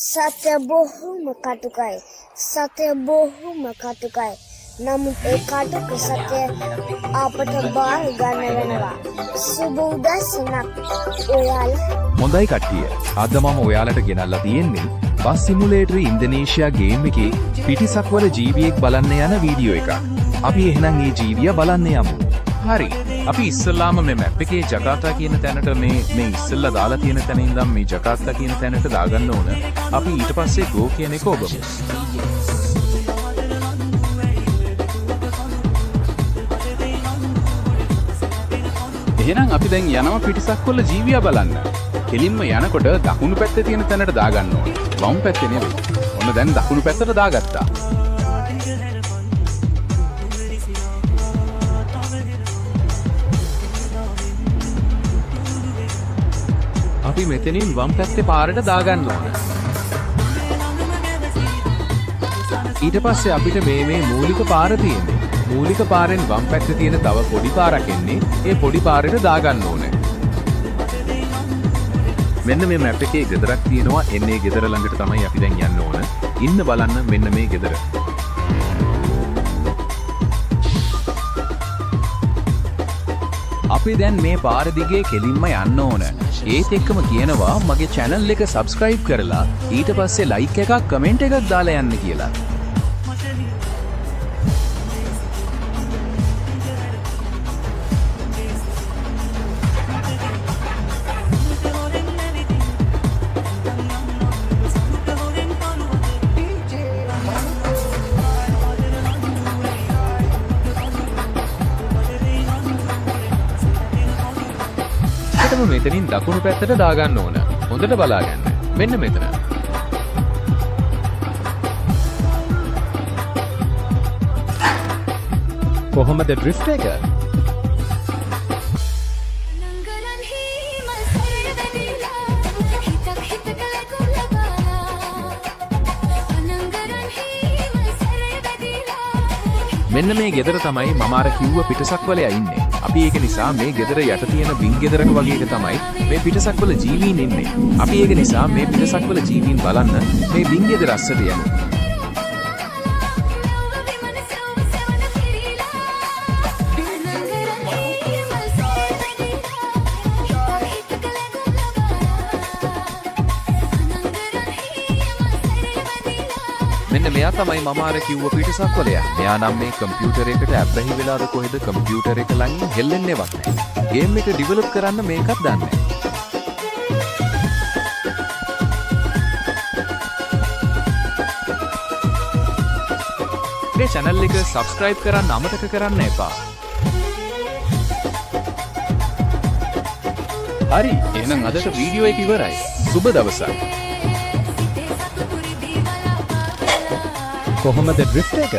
සත්‍ය බොහොම කටුකයි. සත්‍ය බොහොම කටුකයි. නමුත් ඒ කටුක සත්‍ය අපට බාර ගන්න වෙනවා. සුබ උදැසනක් ඔයාලා. හොඳයි කට්ටිය. අද මම ඔයාලට ගෙනල්ලා තියෙන්නේ බස් සිමුලේටර් ඉන්දෝනේෂියා ගේම් එකේ පිටිසක්වල ජීවියෙක් බලන්න යන වීඩියෝ එකක්. අපි එහෙනම් මේ ජීවියා බලන්න යමු. හරි. අපි ඉස්සල්ලාම මේ මැප් එකේ ජකාර්තා කියන තැනට මේ ඉස්සල්ලා දාලා තියෙන තැන ඉඳන් මේ ජකාර්තා කියන තැනට දාගන්න ඕන. අපි ඊට පස්සේ ගෝ කියන එක ඔබමු. එහෙනම් අපි දැන් යනවා පිටිසක්වල ජීවියා බලන්න. කෙලින්ම යනකොට දකුණු පැත්තේ තියෙන තැනට දාගන්න ඕනේ. වම් පැත්තේ නෙවෙයි. ඔන්න දැන් දකුණු පැත්තට දාගත්තා. අපි මෙතනින් වම් පැත්තේ පාරට දාගන්න ඕන. ඊට පස්සේ අපිට මේ මූලික පාර තියෙන්නේ. මූලික පාරෙන් වම් පැත්තේ තියෙන තව පොඩි පාරක් එන්නේ. ඒ පොඩි පාරේට දාගන්න ඕනේ. මෙන්න මේ මැප් එකේ ගෙදරක් තියෙනවා. එන්නේ ගෙදර ළඟට තමයි අපි දැන් යන්න ඕන. ඉන්න බලන්න මෙන්න මේ ගෙදර. අපි දැන් මේ පාර දිගේ කෙලින්ම යන්න ඕන. ඒත් එක්කම කියනවා මගේ channel එක subscribe කරලා ඊට පස්සේ like එකක් comment එකක් දාලා යන්න කියලා. මෙතනින් දකුණු පැත්තට දාගන්න ඕන. හොඳට බලාගන්න. මෙන්න මෙතන. කොහොමද ඩ්‍රිෆ්ට් එක? මෙන්න මේ ගෙදර තමයි මම අර කිව්ව පිටසක්වලයා ඉන්නේ. අපි ඒක නිසා මේ ගෙදර යට තියෙන බින් ගෙදරක වගේ එක තමයි මේ පිටසක්වල ජීවීන් ඉන්නේ. අපි ඒක නිසා මේ පිටසක්වල ජීවීන් බලන්න මේ බින් ගෙදර අස්සට යමු. මෙන්න මෙයා තමයි මම අර කිව්ව පිටසක්වලයා. මෙයා නම් මේ කම්පියුටර් එකට ඇබ්බැහි වෙලාද කොහෙද කම්පියුටර් එක ළඟින් හෙල්ලෙන්නේවත් නැහැ. ගේම් එක ඩෙවලොප් කරන්න මේකත් දන්නේ නැහැ. මේ channel එක subscribe කරන්න අමතක කරන්න එපා. හරි. එහෙනම් අදට වීඩියෝ එක ඉවරයි. සුබ දවසක්. කොහොමද ඩ්‍රිෆ්ට් එක?